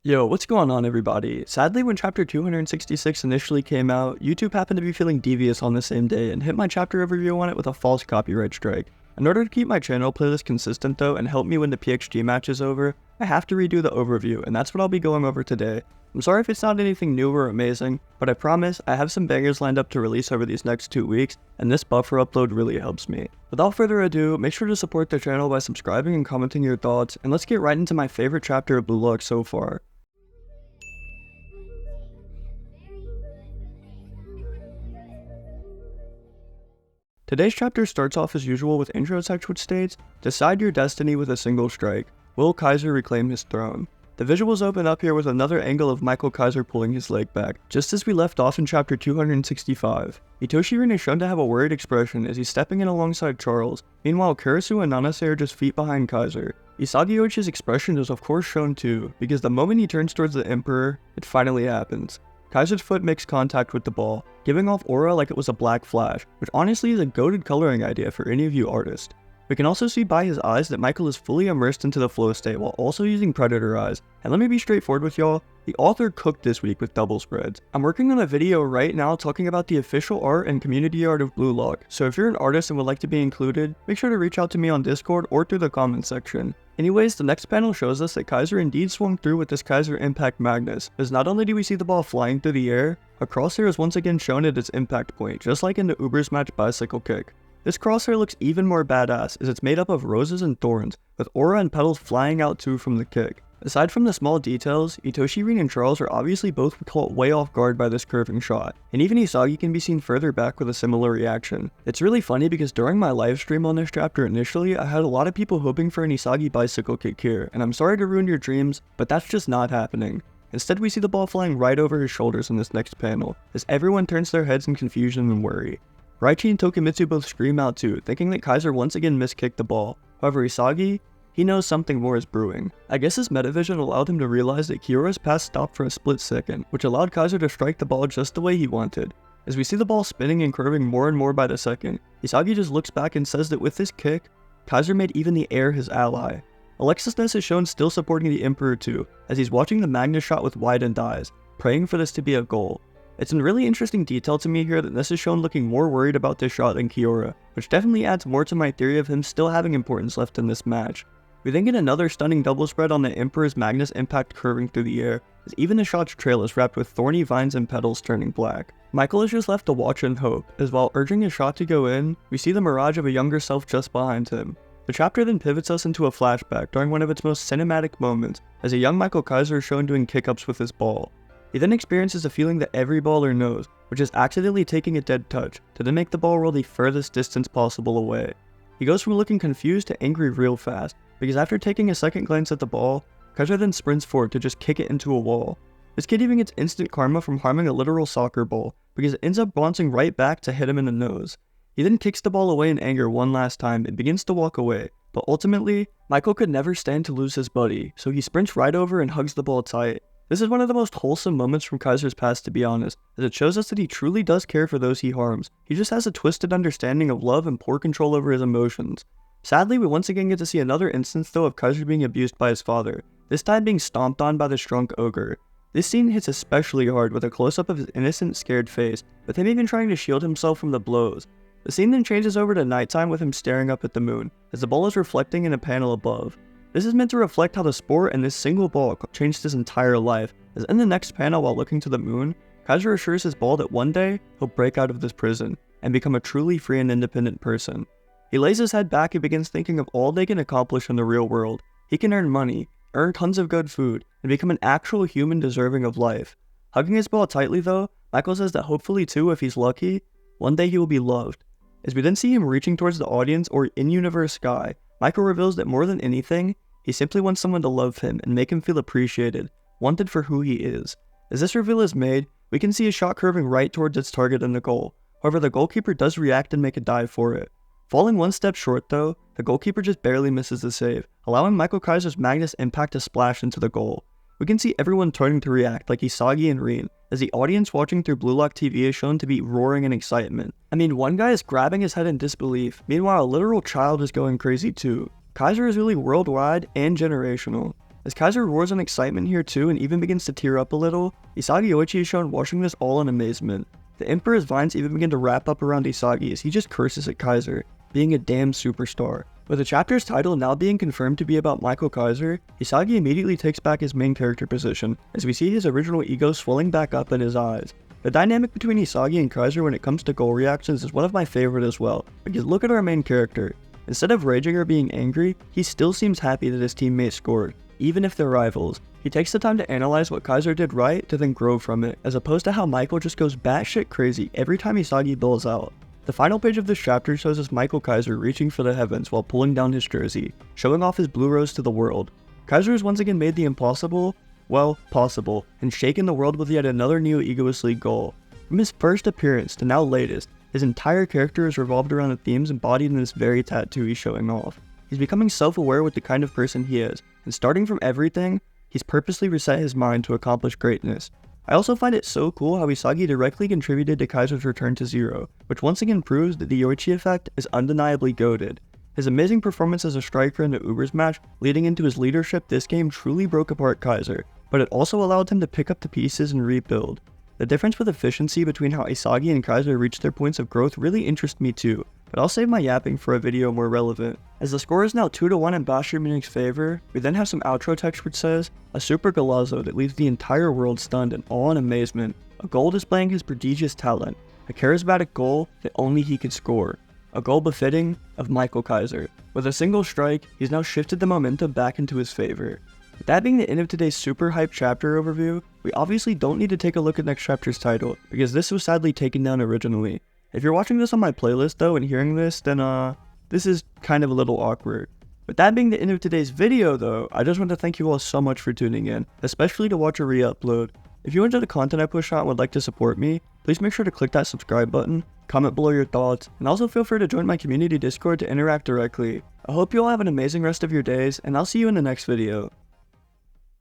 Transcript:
Yo, what's going on everybody? Sadly, when chapter 266 initially came out, YouTube happened to be feeling devious on the same day and hit my chapter overview on it with a false copyright strike. In order to keep my channel playlist consistent though and help me when the PXG match is over, I have to redo the overview, and that's what I'll be going over today. I'm sorry if it's not anything new or amazing, but I promise I have some bangers lined up to release over these next 2 weeks, and this buffer upload really helps me. Without further ado, make sure to support the channel by subscribing and commenting your thoughts, and let's get right into my favorite chapter of Blue Lock so far. Today's chapter starts off as usual with intro text which states, "Decide your destiny with a single strike. Will Kaiser reclaim his throne?" The visuals open up here with another angle of Michael Kaiser pulling his leg back, just as we left off in chapter 265. Itoshi is shown to have a worried expression as he's stepping in alongside Charles. Meanwhile, Karasu and Nanase are just feet behind Kaiser. Isagi yoichi's expression is of course shown too, because the moment he turns towards the Emperor, it finally happens. Kaiser's foot makes contact with the ball, giving off aura like it was a black flash, which honestly is a goated coloring idea for any of you artists. We can also see by his eyes that Michael is fully immersed into the flow state while also using predator eyes, and let me be straightforward with y'all, the author cooked this week with double spreads. I'm working on a video right now talking about the official art and community art of Blue Lock, so if you're an artist and would like to be included, make sure to reach out to me on Discord or through the comments section. Anyways, the next panel shows us that Kaiser indeed swung through with this Kaiser Impact Magnus, as not only do we see the ball flying through the air, a crosshair is once again shown at its impact point, just like in the Uber's match bicycle kick. This crosshair looks even more badass as it's made up of roses and thorns, with aura and petals flying out too from the kick. Aside from the small details, Itoshi and Charles are obviously both caught way off guard by this curving shot, and even Isagi can be seen further back with a similar reaction. It's really funny because during my livestream on this chapter initially, I had a lot of people hoping for an Isagi bicycle kick here, and I'm sorry to ruin your dreams, but that's just not happening. Instead, we see the ball flying right over his shoulders in this next panel, as everyone turns their heads in confusion and worry. Ryusei and Tokimitsu both scream out too, thinking that Kaiser once again miskicked the ball. However, Isagi, he knows something more is brewing. I guess his metavision allowed him to realize that Kiyora's pass stopped for a split second, which allowed Kaiser to strike the ball just the way he wanted. As we see the ball spinning and curving more and more by the second, Isagi just looks back and says that with this kick, Kaiser made even the air his ally. Alexis Ness is shown still supporting the Emperor too, as he's watching the Magnus shot with widened eyes, praying for this to be a goal. It's a really interesting detail to me here that Ness is shown looking more worried about this shot than Kiyora, which definitely adds more to my theory of him still having importance left in this match. We then get another stunning double spread on the Emperor's Magnus impact curving through the air, as even the shot's trail is wrapped with thorny vines and petals turning black. Michael is just left to watch and hope, as while urging his shot to go in, we see the mirage of a younger self just behind him. The chapter then pivots us into a flashback during one of its most cinematic moments, as a young Michael Kaiser is shown doing kick-ups with his ball. He then experiences a feeling that every baller knows, which is accidentally taking a dead touch, to then make the ball roll the furthest distance possible away. He goes from looking confused to angry real fast, because after taking a second glance at the ball, Kaiser then sprints forward to just kick it into a wall. This kid even gets instant karma from harming a literal soccer ball, because it ends up bouncing right back to hit him in the nose. He then kicks the ball away in anger one last time and begins to walk away, but ultimately, Michael could never stand to lose his buddy, so he sprints right over and hugs the ball tight. This is one of the most wholesome moments from Kaiser's past, to be honest, as it shows us that he truly does care for those he harms. He just has a twisted understanding of love and poor control over his emotions. Sadly, we once again get to see another instance though of Kaiser being abused by his father, this time being stomped on by the drunk ogre. This scene hits especially hard with a close-up of his innocent, scared face, with him even trying to shield himself from the blows. The scene then changes over to nighttime with him staring up at the moon, as the ball is reflecting in a panel above. This is meant to reflect how the sport and this single ball changed his entire life, as in the next panel while looking to the moon, Kaiser assures his ball that one day, he'll break out of this prison, and become a truly free and independent person. He lays his head back and begins thinking of all they can accomplish in the real world. He can earn money, earn tons of good food, and become an actual human deserving of life. Hugging his ball tightly though, Michael says that hopefully too, if he's lucky, one day he will be loved. As we then see him reaching towards the audience or in-universe sky, Michael reveals that more than anything, he simply wants someone to love him and make him feel appreciated, wanted for who he is. As this reveal is made, we can see a shot curving right towards its target in the goal. However, the goalkeeper does react and make a dive for it. Falling one step short though, the goalkeeper just barely misses the save, allowing Michael Kaiser's Magnus impact to splash into the goal. We can see everyone turning to react like Isagi and Rin, as the audience watching through Blue Lock TV is shown to be roaring in excitement. I mean, one guy is grabbing his head in disbelief, meanwhile a literal child is going crazy too. Kaiser is really worldwide and generational. As Kaiser roars in excitement here too and even begins to tear up a little, Isagi yoichi is shown watching this all in amazement. The Emperor's vines even begin to wrap up around Isagi as he just curses at Kaiser, being a damn superstar. With the chapter's title now being confirmed to be about Michael Kaiser, Isagi immediately takes back his main character position, as we see his original ego swelling back up in his eyes. The dynamic between Isagi and Kaiser when it comes to goal reactions is one of my favorite as well, because look at our main character. Instead of raging or being angry, he still seems happy that his teammate scored, even if they're rivals. He takes the time to analyze what Kaiser did right to then grow from it, as opposed to how Michael just goes batshit crazy every time Isagi bowls out. The final page of this chapter shows us Michael Kaiser reaching for the heavens while pulling down his jersey, showing off his blue rose to the world. Kaiser has once again made the impossible, well, possible, and shaken the world with yet another new Egoist League goal. From his first appearance to now latest, his entire character is revolved around the themes embodied in this very tattoo he's showing off. He's becoming self-aware with the kind of person he is, and starting from everything, he's purposely reset his mind to accomplish greatness. I also find it so cool how Isagi directly contributed to Kaiser's return to zero, which once again proves that the yoichi effect is undeniably goated. His amazing performance as a striker in the Ubers match leading into his leadership this game truly broke apart Kaiser, but it also allowed him to pick up the pieces and rebuild. The difference with efficiency between how Isagi and Kaiser reached their points of growth really interests me too, but I'll save my yapping for a video more relevant. As the score is now 2-1 in Bayern Munich's favor, we then have some outro text which says, a super golazo that leaves the entire world stunned and awe and amazement, a goal displaying his prodigious talent, a charismatic goal that only he could score, a goal befitting of Michael Kaiser. With a single strike, he's now shifted the momentum back into his favor. With that being the end of today's super hype chapter overview, we obviously don't need to take a look at next chapter's title, because this was sadly taken down originally. If you're watching this on my playlist though and hearing this, then this is kind of a little awkward. With that being the end of today's video though, I just want to thank you all so much for tuning in, especially to watch a re-upload. If you enjoy the content I push out and would like to support me, please make sure to click that subscribe button, comment below your thoughts, and also feel free to join my community Discord to interact directly. I hope you all have an amazing rest of your days, and I'll see you in the next video.